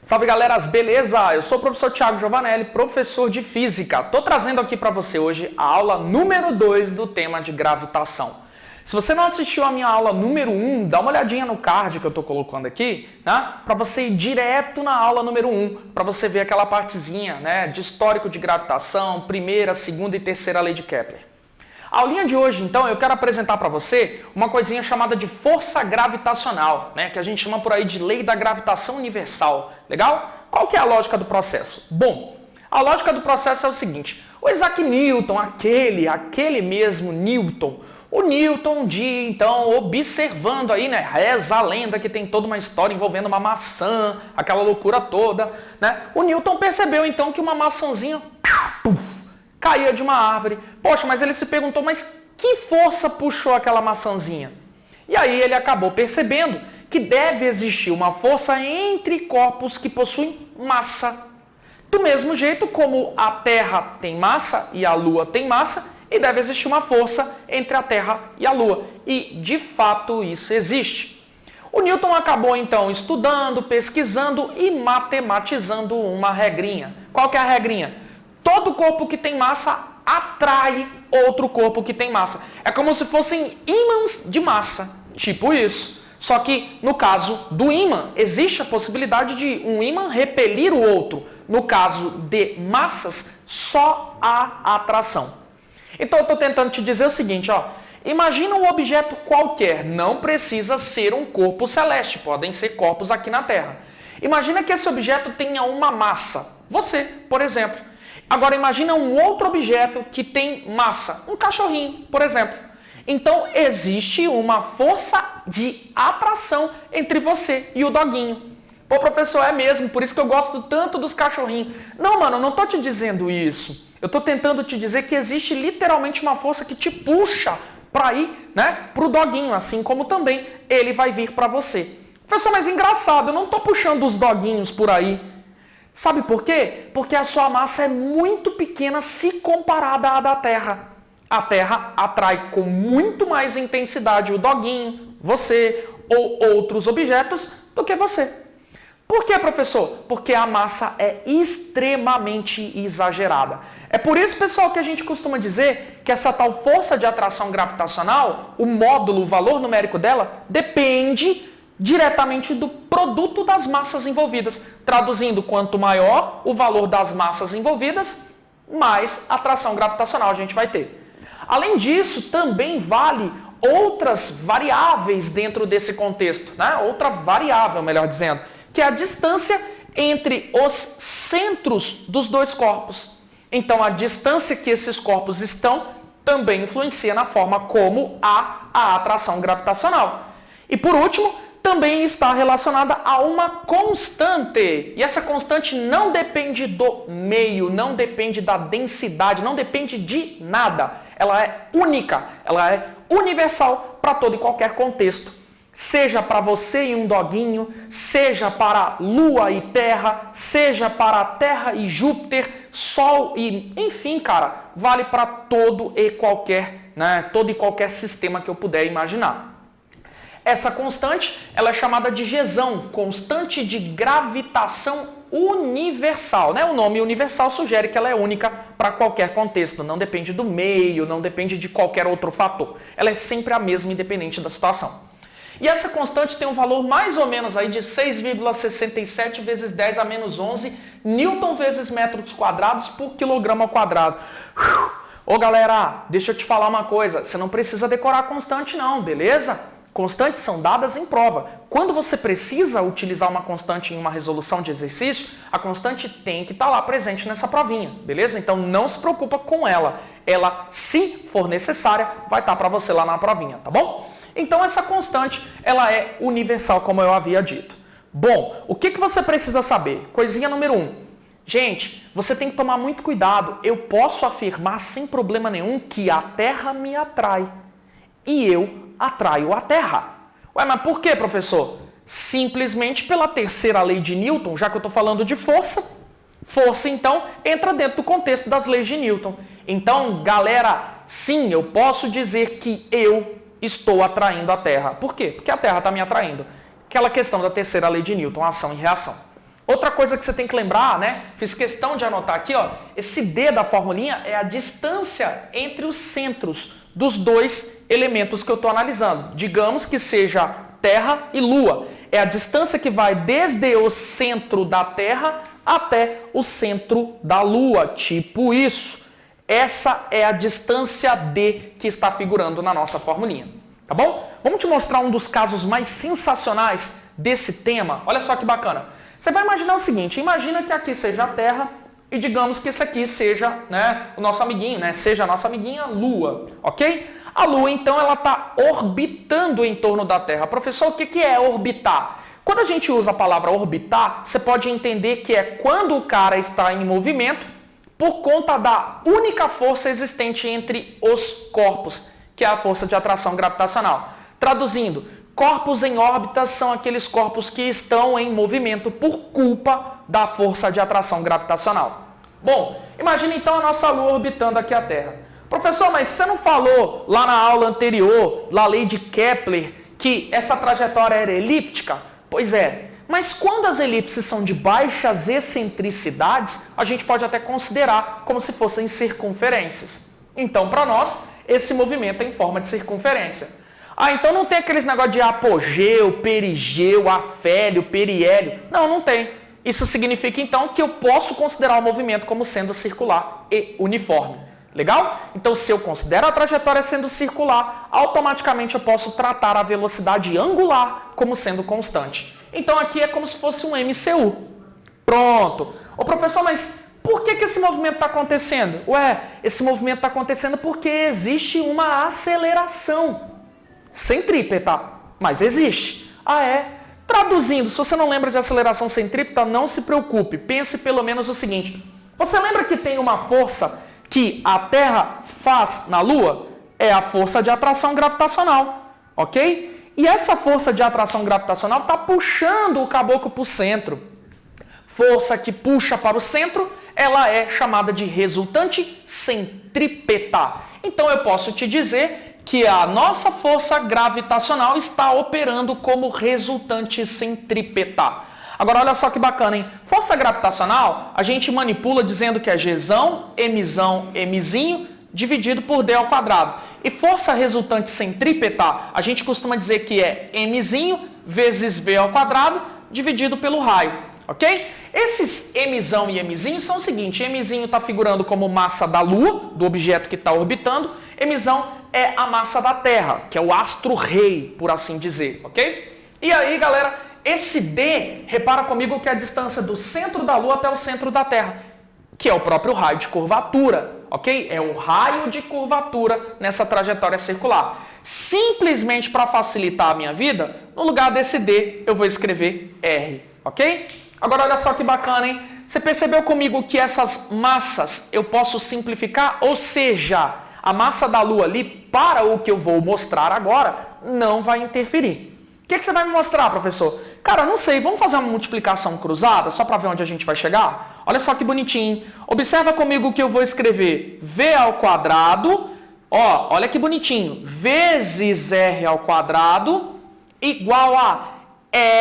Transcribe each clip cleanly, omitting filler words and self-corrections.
Salve galera, beleza? Eu sou o professor Thiago Giovanelli, professor de Física. Tô trazendo aqui para você hoje a aula número 2 do tema de gravitação. Se você não assistiu a minha aula número 1, dá uma olhadinha no card que eu tô colocando aqui, né? Para você ir direto na aula número 1, para você ver aquela partezinha, né, de histórico de gravitação, primeira, segunda e terceira lei de Kepler. A aulinha de hoje, então, eu quero apresentar para você uma coisinha chamada de força gravitacional, né, que a gente chama por aí de lei da gravitação universal. Legal? Qual que é a lógica do processo? Bom, a lógica do processo é o seguinte: o Isaac Newton, aquele mesmo Newton, o Newton um dia, então, observando aí, né, reza a lenda que tem toda uma história envolvendo uma maçã, aquela loucura toda, né? O Newton percebeu, então, que uma maçãzinha caía de uma árvore. Poxa, mas ele se perguntou, mas que força puxou aquela maçãzinha? E aí ele acabou percebendo que deve existir uma força entre corpos que possuem massa. Do mesmo jeito como a Terra tem massa e a Lua tem massa, e deve existir uma força entre a Terra e a Lua. E, de fato, isso existe. O Newton acabou, então, estudando, pesquisando e matematizando uma regrinha. Qual que é a regrinha? Todo corpo que tem massa atrai outro corpo que tem massa. É como se fossem ímãs de massa, tipo isso. Só que, no caso do ímã, existe a possibilidade de um ímã repelir o outro. No caso de massas, só há atração. Então eu estou tentando te dizer o seguinte, ó. Imagina um objeto qualquer, não precisa ser um corpo celeste, podem ser corpos aqui na Terra. Imagina que esse objeto tenha uma massa, você, por exemplo. Agora imagina um outro objeto que tem massa, um cachorrinho, por exemplo. Então existe uma força de atração entre você e o doguinho. Pô, professor, é mesmo, por isso que eu gosto tanto dos cachorrinhos. Não, mano, eu não tô te dizendo isso. Eu tô tentando te dizer que existe literalmente uma força que te puxa para ir, né, pro doguinho, assim como também ele vai vir para você. Professor, mas engraçado, eu não tô puxando os doguinhos por aí. Sabe por quê? Porque a sua massa é muito pequena se comparada à da Terra. A Terra atrai com muito mais intensidade o doguinho, você ou outros objetos do que você. Por quê, professor? Porque a massa é extremamente exagerada. É por isso, pessoal, que a gente costuma dizer que essa tal força de atração gravitacional, o módulo, o valor numérico dela, depende diretamente do produto das massas envolvidas. Traduzindo, quanto maior o valor das massas envolvidas, mais atração gravitacional a gente vai ter. Além disso, também vale outras variáveis dentro desse contexto, né? Outra variável, melhor dizendo, que é a distância entre os centros dos dois corpos. Então, a distância que esses corpos estão também influencia na forma como há a atração gravitacional. E por último, também está relacionada a uma constante. E essa constante não depende do meio, não depende da densidade, não depende de nada. Ela é única, ela é universal para todo e qualquer contexto. Seja para você e um doguinho, seja para Lua e Terra, seja para Terra e Júpiter, Sol e... enfim, cara, vale para todo e qualquer, né, todo e qualquer sistema que eu puder imaginar. Essa constante, ela é chamada de Gesão, constante de gravitação universal, né? O nome universal sugere que ela é única para qualquer contexto, não depende do meio, não depende de qualquer outro fator. Ela é sempre a mesma, independente da situação. E essa constante tem um valor mais ou menos aí de 6,67 vezes 10 a menos 11 newton vezes metros quadrados por quilograma ao quadrado. Ô galera, deixa eu te falar uma coisa, você não precisa decorar a constante não, beleza? Constantes são dadas em prova. Quando você precisa utilizar uma constante em uma resolução de exercício, a constante tem que estar lá presente nessa provinha, beleza? Então não se preocupa com ela. Ela, se for necessária, vai estar para você lá na provinha, tá bom? Então essa constante, ela é universal, como eu havia dito. Bom, o que você precisa saber? Coisinha número 1. Gente, você tem que tomar muito cuidado. Eu posso afirmar sem problema nenhum que a Terra me atrai e eu atraio a Terra. Ué, mas por quê, professor? Simplesmente pela terceira lei de Newton, já que eu estou falando de força. Força, então, entra dentro do contexto das leis de Newton. Então, galera, sim, eu posso dizer que eu estou atraindo a Terra. Por quê? Porque a Terra está me atraindo. Aquela questão da terceira lei de Newton, ação e reação. Outra coisa que você tem que lembrar, né? Fiz questão de anotar aqui, ó. Esse D da formulinha é a distância entre os centros dos dois elementos que eu estou analisando. Digamos que seja Terra e Lua. É a distância que vai desde o centro da Terra até o centro da Lua, tipo isso. Essa é a distância D que está figurando na nossa formulinha, tá bom? Vamos te mostrar um dos casos mais sensacionais desse tema. Olha só que bacana. Você vai imaginar o seguinte, imagina que aqui seja a Terra e digamos que esse aqui seja, né, o nosso amiguinho, né, seja a nossa amiguinha Lua, ok? A Lua, então, ela está orbitando em torno da Terra. Professor, o que é orbitar? Quando a gente usa a palavra orbitar, você pode entender que é quando o cara está em movimento por conta da única força existente entre os corpos, que é a força de atração gravitacional. Traduzindo, corpos em órbita são aqueles corpos que estão em movimento por culpa da força de atração gravitacional. Bom, imagine então a nossa Lua orbitando aqui a Terra. Professor, mas você não falou lá na aula anterior, na lei de Kepler, que essa trajetória era elíptica? Pois é, mas quando as elipses são de baixas excentricidades, a gente pode até considerar como se fossem circunferências. Então, para nós, esse movimento é em forma de circunferência. Ah, então não tem aqueles negócios de apogeu, perigeu, afélio, periélio. Não, não tem. Isso significa, então, que eu posso considerar o movimento como sendo circular e uniforme. Legal? Então, se eu considero a trajetória sendo circular, automaticamente eu posso tratar a velocidade angular como sendo constante. Então, aqui é como se fosse um MCU. Pronto. Ô, professor, mas por que esse movimento está acontecendo? Ué, esse movimento está acontecendo porque existe uma aceleração centrípeta, mas existe. Ah, é? Traduzindo, se você não lembra de aceleração centrípeta, não se preocupe. Pense pelo menos o seguinte. Você lembra que tem uma força que a Terra faz na Lua? É a força de atração gravitacional, ok? E essa força de atração gravitacional está puxando o caboclo para o centro. Força que puxa para o centro, ela é chamada de resultante centrípeta. Então eu posso te dizer que a nossa força gravitacional está operando como resultante centrípeta. Agora, olha só que bacana, hein? Força gravitacional, a gente manipula dizendo que é Gzão, Mzinho, dividido por D ao quadrado. E força resultante centrípeta, a gente costuma dizer que é Mzinho vezes V ao quadrado, dividido pelo raio, ok? Esses Mzão e Mzinho são o seguinte, Mzinho está figurando como massa da Lua, do objeto que está orbitando, Mzão é a massa da Terra, que é o astro-rei, por assim dizer, ok? E aí, galera, esse D, repara comigo que é a distância do centro da Lua até o centro da Terra, que é o próprio raio de curvatura, ok? É o raio de curvatura nessa trajetória circular. Simplesmente para facilitar a minha vida, no lugar desse D, eu vou escrever R, ok? Agora, olha só que bacana, hein? Você percebeu comigo que essas massas eu posso simplificar? Ou seja, a massa da Lua ali, para o que eu vou mostrar agora, não vai interferir. O que você vai me mostrar, professor? Cara, não sei, vamos fazer uma multiplicação cruzada, só para ver onde a gente vai chegar? Olha só que bonitinho. Observa comigo que eu vou escrever V ao quadrado, ó, olha que bonitinho, vezes R ao quadrado, igual a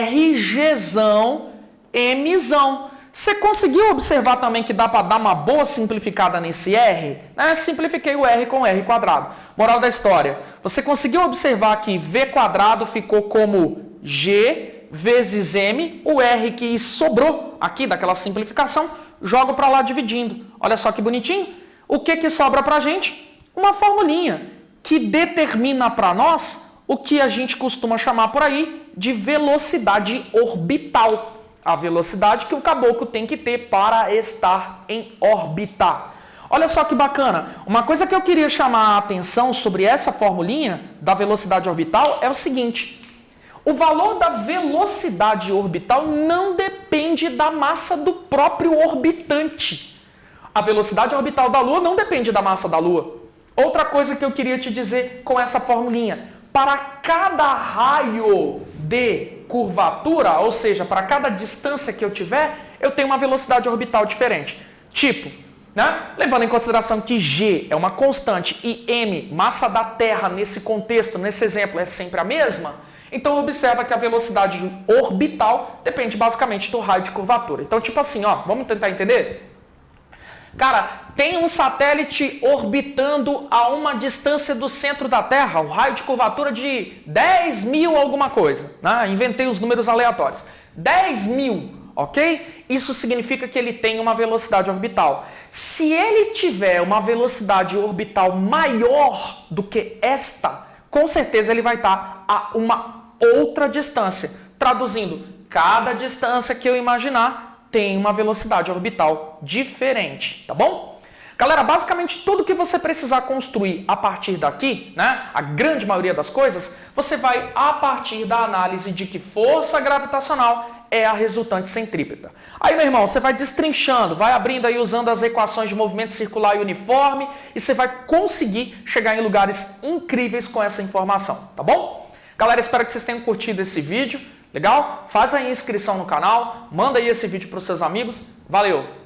RGzão, Mzão. Você conseguiu observar também que dá para dar uma boa simplificada nesse R? Simplifiquei o R com R quadrado. Moral da história, você conseguiu observar que V quadrado ficou como G vezes M, o R que sobrou aqui daquela simplificação, jogo para lá dividindo. Olha só que bonitinho. O que sobra para a gente? Uma formulinha que determina para nós o que a gente costuma chamar por aí de velocidade orbital. A velocidade que o caboclo tem que ter para estar em órbita. Olha só que bacana. Uma coisa que eu queria chamar a atenção sobre essa formulinha da velocidade orbital é o seguinte. O valor da velocidade orbital não depende da massa do próprio orbitante. A velocidade orbital da Lua não depende da massa da Lua. Outra coisa que eu queria te dizer com essa formulinha. Para cada raio de curvatura, ou seja, para cada distância que eu tiver, eu tenho uma velocidade orbital diferente. Tipo, né? Levando em consideração que G é uma constante e M, massa da Terra, nesse contexto, nesse exemplo, é sempre a mesma, Então observa que a velocidade orbital depende basicamente do raio de curvatura. Então tipo assim, ó, vamos tentar entender? Cara, tem um satélite orbitando a uma distância do centro da Terra, o raio de curvatura de 10 mil alguma coisa, né? Inventei os números aleatórios. 10 mil, ok? Isso significa que ele tem uma velocidade orbital. Se ele tiver uma velocidade orbital maior do que esta, com certeza ele vai estar a uma outra distância. Traduzindo, cada distância que eu imaginar tem uma velocidade orbital diferente, tá bom? Galera, basicamente tudo que você precisar construir a partir daqui, né, a grande maioria das coisas, você vai a partir da análise de que força gravitacional é a resultante centrípeta. Aí, meu irmão, você vai destrinchando, vai abrindo aí usando as equações de movimento circular e uniforme e você vai conseguir chegar em lugares incríveis com essa informação, tá bom? Galera, espero que vocês tenham curtido esse vídeo. Legal? Faz aí a inscrição no canal, manda aí esse vídeo para os seus amigos. Valeu!